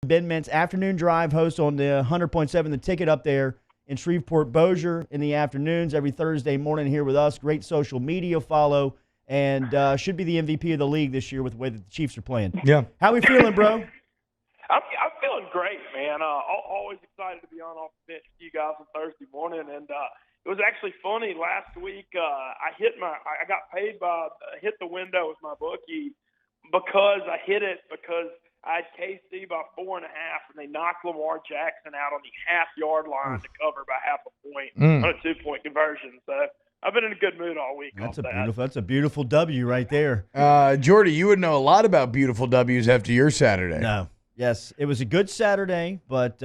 Ben Mintz, afternoon drive host on the 100.7 The Ticket up there in Shreveport, Bossier in the afternoons every Thursday morning here with us. Great social media follow, and should be the MVP of the league this year with the way that the Chiefs are playing. Yeah. How we feeling, bro? I'm feeling great, man. Always excited to be on off the bench with you guys on Thursday morning, and it was actually funny. Last week, I hit the window with my bookie because I hit it because I had KC by 4.5, and they knocked Lamar Jackson out on the half-yard line to cover by half a point on a 2-point conversion. So I've been in a good mood all week. That's a beautiful W right there. Jordy, you would know a lot about beautiful W's after your Saturday. No. Yes, it was a good Saturday, but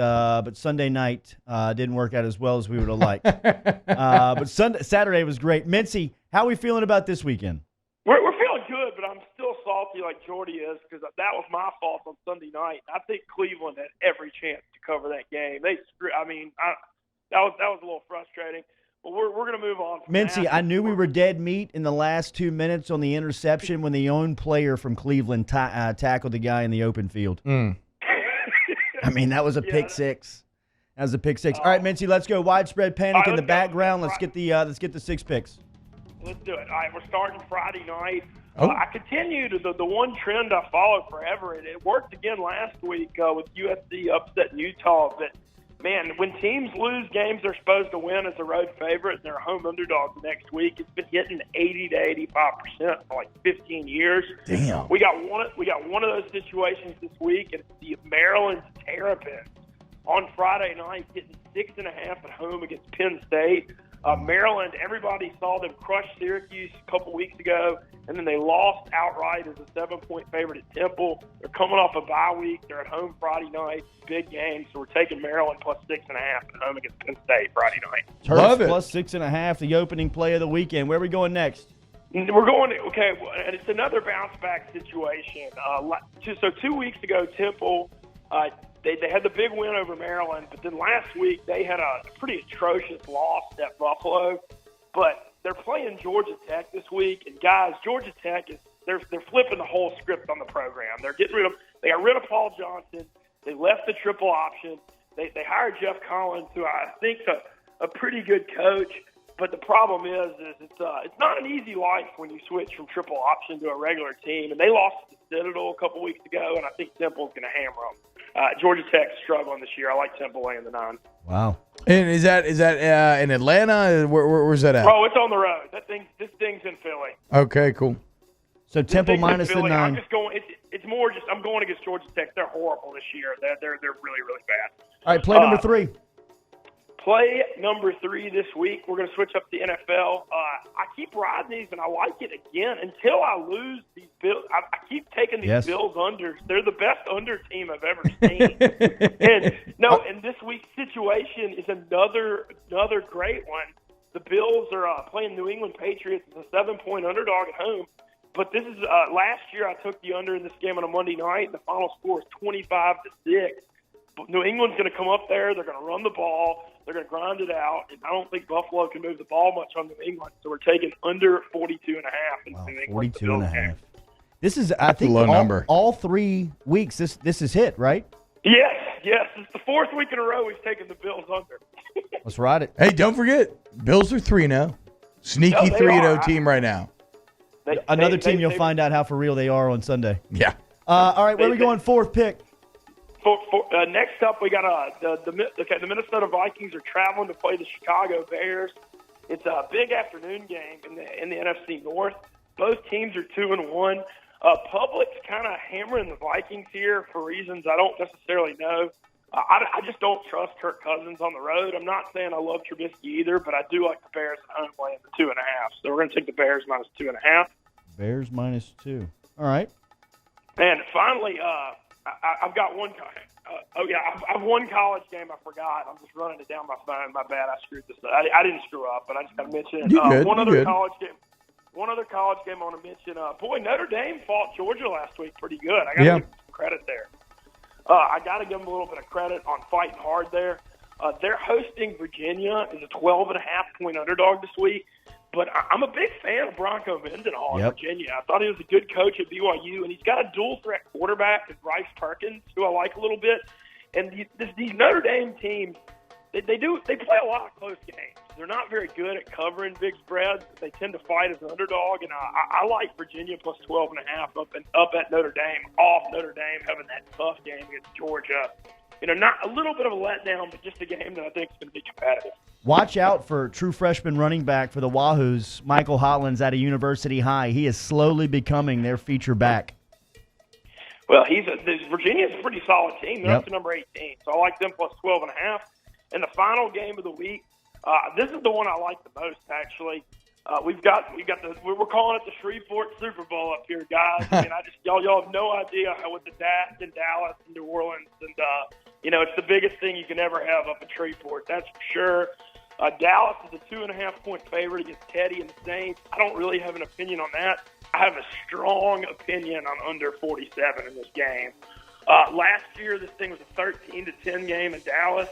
Sunday night didn't work out as well as we would have liked. But Saturday was great. Mincy, how are we feeling about this weekend? We're feeling good, but I'm still salty like Jordy is because that was my fault on Sunday night. I think Cleveland had every chance to cover that game. That was a little frustrating. But we're going to move on. Mincy, I knew we were dead meat in the last 2 minutes on the interception when the own player from Cleveland tackled the guy in the open field. I mean, that was a pick six. That was a pick six. All right, Mincy, let's go. Widespread panic in the background. Let's get the 6 picks. Let's do it. All right, we're starting Friday night. Oh. I continue to the one trend I followed forever, and it worked again last week with USC upsetting Utah. But, man, when teams lose games they're supposed to win as a road favorite and they're home underdogs next week, it's been hitting 80 to 85% for like 15 years. Damn. We got one of those situations this week, and it's the Maryland Terrapins on Friday night getting 6.5 at home against Penn State. Maryland, everybody saw them crush Syracuse a couple weeks ago, and then they lost outright as a 7-point favorite at Temple. They're coming off a bye week. They're at home Friday night. Big game. So we're taking Maryland plus 6.5 at home against Penn State Friday night. Love it. Plus 6.5, the opening play of the weekend. Where are we going next? We're going – okay, and it's another bounce-back situation. So 2 weeks ago, Temple they had the big win over Maryland, but then last week they had a pretty atrocious loss at Buffalo. But they're playing Georgia Tech this week, and guys, Georgia Tech they're flipping the whole script on the program. They got rid of Paul Johnson. They left the triple option. They hired Jeff Collins, who I think is a pretty good coach. But the problem is it's not an easy life when you switch from triple option to a regular team. And they lost to Citadel a couple weeks ago, and I think Temple's going to hammer them. Georgia Tech's struggling this year. I like Temple laying the 9. Wow. And is that in Atlanta? Where's that at? Oh, it's on the road. This thing's in Philly. Okay, cool. So Temple minus the 9. I'm just going. It's more just I'm going against Georgia Tech. They're horrible this year. They're really, really bad. All right, play number 3. Play number 3 this week. We're going to switch up to the NFL. I keep riding these, and I like it again until I lose these Bills. I keep taking these Bills unders. They're the best under team I've ever seen. and this week's situation is another great one. The Bills are playing New England Patriots as a 7-point underdog at home. But this is last year I took the under in this game on a Monday night. The final score is 25-6. New England's going to come up there. They're going to run the ball. They're going to grind it out. And I don't think Buffalo can move the ball much on New England. So we're taking under 42.5 in New England. 42.5. This is, I think, low number. All 3 weeks this is hit, right? Yes. It's the 4th week in a row we've taken the Bills under. Let's ride it. Hey, don't forget, Bills are 3-0. Sneaky 3-0 team right now. Another team you'll find out how for real they are on Sunday. Yeah. All right, where are we going? 4th pick. Next up, we got the Minnesota Vikings are traveling to play the Chicago Bears. It's a big afternoon game in the NFC North. Both teams are 2-1. Public's kind of hammering the Vikings here for reasons I don't necessarily know. I just don't trust Kirk Cousins on the road. I'm not saying I love Trubisky either, but I do like the Bears at home playing the 2.5. So we're going to take the Bears minus 2.5. Bears minus 2. All right. And finally, I've got one. I've one college game I forgot. I'm just running it down my phone. My bad. I screwed this up. I didn't screw up, but I just got to mention it. One other college game I want to mention. Notre Dame fought Georgia last week pretty good. I got to give them some credit there. I got to give them a little bit of credit on fighting hard there. They're hosting Virginia as a 12.5-point underdog this week. But I'm a big fan of Bronco Mendenhall in Yep. Virginia. I thought he was a good coach at BYU, and he's got a dual-threat quarterback in Bryce Perkins, who I like a little bit. And these Notre Dame teams, they play a lot of close games. They're not very good at covering big spreads. They tend to fight as an underdog, and I like Virginia plus 12.5 up at Notre Dame, off Notre Dame having that tough game against Georgia. Not a little bit of a letdown, but just a game that I think is going to be competitive. Watch out for true freshman running back for the Wahoos, Michael Hollins out of University High. He is slowly becoming their feature back. Well, Virginia's a pretty solid team. They're Yep. up to number 18, so I like them plus 12.5. And the final game of the week, this is the one I like the most, actually. We're calling it the Shreveport Super Bowl up here, guys. I mean, y'all have no idea what the Dats in Dallas and New Orleans, and it's the biggest thing you can ever have up in Shreveport. That's for sure. Dallas is a 2.5-point favorite against Teddy and the Saints. I don't really have an opinion on that. I have a strong opinion on under 47 in this game. Last year, this thing was a 13-10 game in Dallas.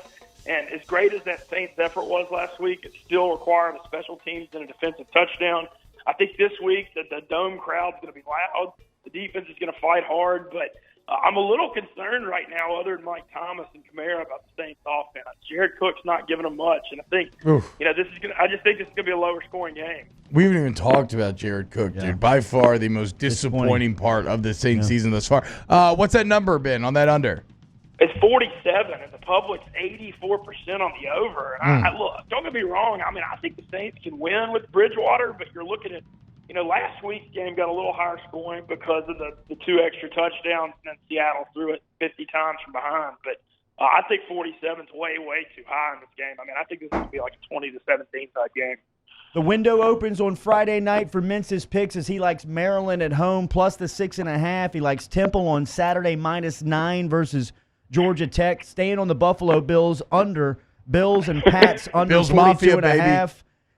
And as great as that Saints effort was last week, it still required a special teams and a defensive touchdown. I think this week that the Dome crowd's going to be loud. The defense is going to fight hard, but I'm a little concerned right now, other than Mike Thomas and Kamara, about the Saints offense. Jared Cook's not giving them much, and I think I just think this is going to be a lower scoring game. We haven't even talked about Jared Cook, dude. By far the most disappointing part of the Saints season thus far. What's that number been on that under? It's 47, and the public's 84% on the over. And I look, don't get me wrong. I mean, I think the Saints can win with Bridgewater, but you're looking at, last week's game got a little higher scoring because of the two extra touchdowns, and then Seattle threw it 50 times from behind. But I think 47 is way, way too high in this game. I mean, I think this is going to be like a 20-17 type game. The window opens on Friday night for Mintz's picks as he likes Maryland at home plus the 6.5. He likes Temple on Saturday -9 versus Georgia Tech. Staying on the Buffalo Bills under. Bills and Pats under Bills 42.5. Mafia,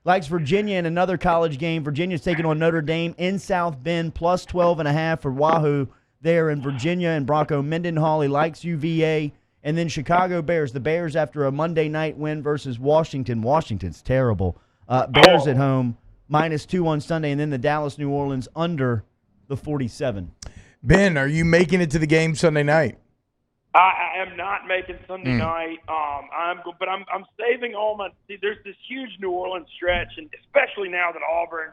Likes Virginia in another college game. Virginia's taking on Notre Dame in South Bend plus 12.5 for Wahoo there in Virginia and Bronco Mendenhall. He likes UVA. And then Chicago Bears. The Bears after a Monday night win versus Washington. Washington's terrible. Bears at home -2 on Sunday. And then the Dallas New Orleans under the 47. Ben, are you making it to the game Sunday night? I am not making Sunday night. I'm saving all my. See, there's this huge New Orleans stretch, and especially now that Auburn,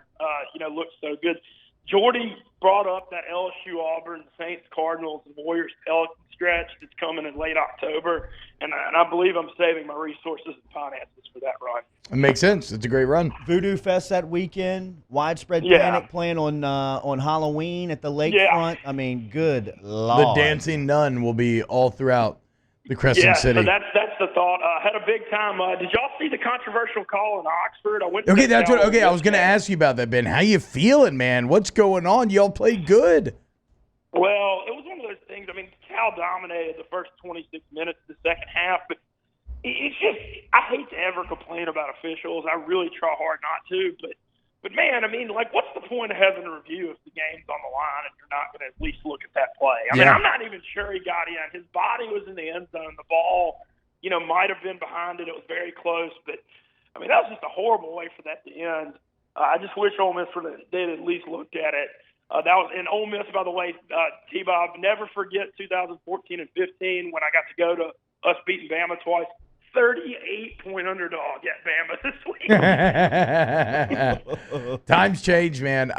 looks so good. Jordy brought up that LSU, Auburn, Saints, Cardinals, and Warriors Pelicans stretch that's coming in late October, and I believe I'm saving my resources and finances for that run. It makes sense. It's a great run. Voodoo Fest that weekend. Widespread Panic playing on Halloween at the lakefront. I mean, good Lord. The Dancing Nun will be all throughout the Crescent City. So that's the thought. Had a big time. Did y'all see the controversial call in Oxford? I went. To I was going to ask you about that, Ben. How you feeling, man? What's going on? Y'all played good. Well, it was one of those things. I mean, Cal dominated the first 26 minutes of the second half, but it's just I hate to ever complain about officials. I really try hard not to, but man, I mean, like, what's the point of having a review if the game's on the line and you're not going to at least look at that play? I mean, I'm not even sure he got in. His body was in the end zone. The ball, might have been behind it. It was very close, but I mean, that was just a horrible way for that to end. I just wish Ole Miss they'd at least looked at it. That was in Ole Miss, by the way. T-Bob, never forget 2014 and 15 when I got to go to us beating Bama twice. 38-point underdog at Bama this week. Times change, man.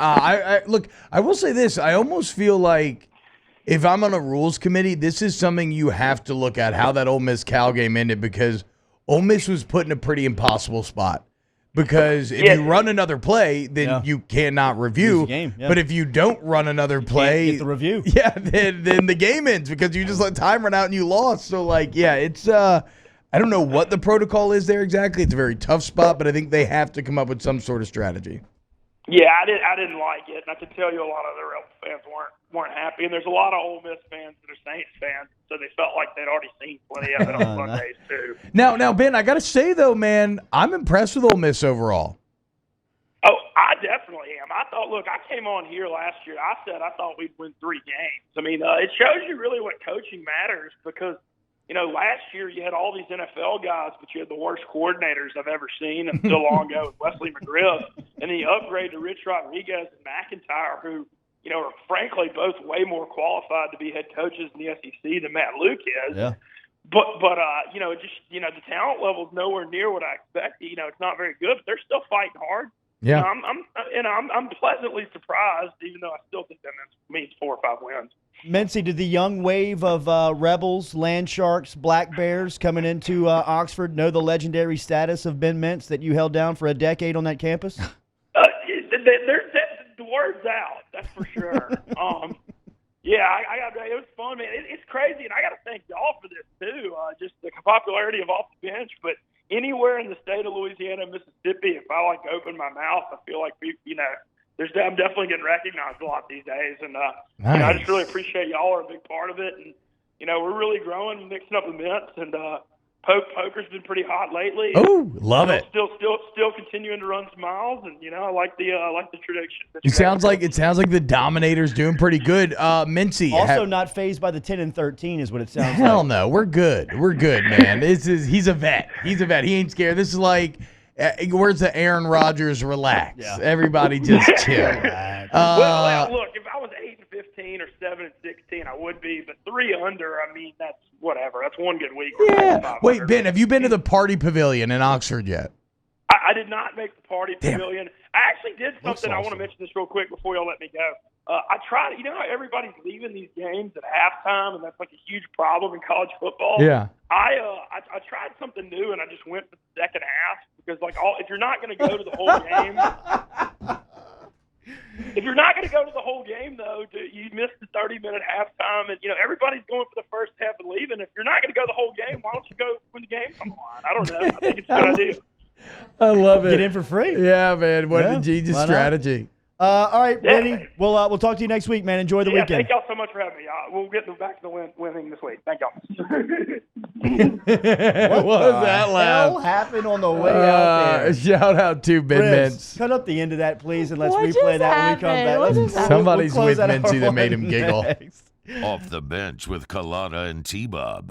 Look, I will say this. I almost feel like if I'm on a rules committee, this is something you have to look at, how that Ole Miss-Cal game ended, because Ole Miss was put in a pretty impossible spot. Because if you run another play, then you cannot review. But if you don't run another play, get the review. Yeah, then the game ends because you just let time run out and you lost. So, it's I don't know what the protocol is there exactly. It's a very tough spot, but I think they have to come up with some sort of strategy. Yeah, I didn't like it, and I can tell you a lot of other fans weren't happy. And there's a lot of Ole Miss fans that are Saints fans, so they felt like they'd already seen plenty of it on Sundays too. Now, Ben, I got to say though, man, I'm impressed with Ole Miss overall. Oh, I definitely am. I came on here last year. I said I thought we'd win 3 games. I mean, it shows you really what coaching matters because last year you had all these NFL guys, but you had the worst coordinators I've ever seen until long ago with Wesley McGriff. And then you upgrade to Rich Rodriguez and McIntyre, who, are frankly both way more qualified to be head coaches in the SEC than Matt Luke is. Yeah. But the talent level is nowhere near what I expected. It's not very good, but they're still fighting hard. Yeah. I'm pleasantly surprised, even though I still think that means 4 or 5 wins. Mincy, did the young wave of Rebels, Land Sharks, Black Bears coming into Oxford know the legendary status of Ben Mintz that you held down for a decade on that campus? The word's out, that's for sure. It was fun, man. It's crazy, and I got to thank y'all for this too. Just the popularity of off the bench, but anywhere in the state of Louisiana, Mississippi, if I open my mouth, I feel like I'm definitely getting recognized a lot these days, and nice. I just really appreciate y'all are a big part of it, and we're really growing, mixing up the Mintz, and poker's been pretty hot lately. Oh, love it! Still continuing to run some miles, and I like the tradition. It sounds like the Dominator's doing pretty good. Mincy, also not phased by the 10-13 is what it sounds like. Hell no, we're good, man. He's a vet. He ain't scared. This is like. Where's the Aaron Rodgers relax? Yeah. Everybody just chill. Well, look, if I was 8-15 or 7-16, I would be, but 3 under, that's whatever. That's one good week. Yeah. Wait, Ben, have you been to the Party Pavilion in Oxford yet? I did not make the Party Pavilion. I actually did something. Awesome. I want to mention this real quick before y'all let me go. I tried. How everybody's leaving these games at halftime, and that's like a huge problem in college football. Yeah. I tried something new, and I just went for the second half because if you're not going to go to the whole game. If you're not going to go to the whole game, though, you missed the 30-minute halftime, and everybody's going for the first half and leaving. If you're not going to go the whole game, why don't you go when the game comes on? I don't know. I think it's a good idea. I love it. Get in for free. Yeah, man. What a genius strategy. All right, Benny. We'll talk to you next week, man. Enjoy the weekend. Thank y'all so much for having me. We'll get back to the winning this week. Thank y'all. What was that laugh? What happened on the way out there? Shout out to Ben Mintz. Cut up the end of that, please, and let's replay that when we come back. Somebody's with Mincy that made him giggle. Next. Off the bench with Kalana and T-Bob.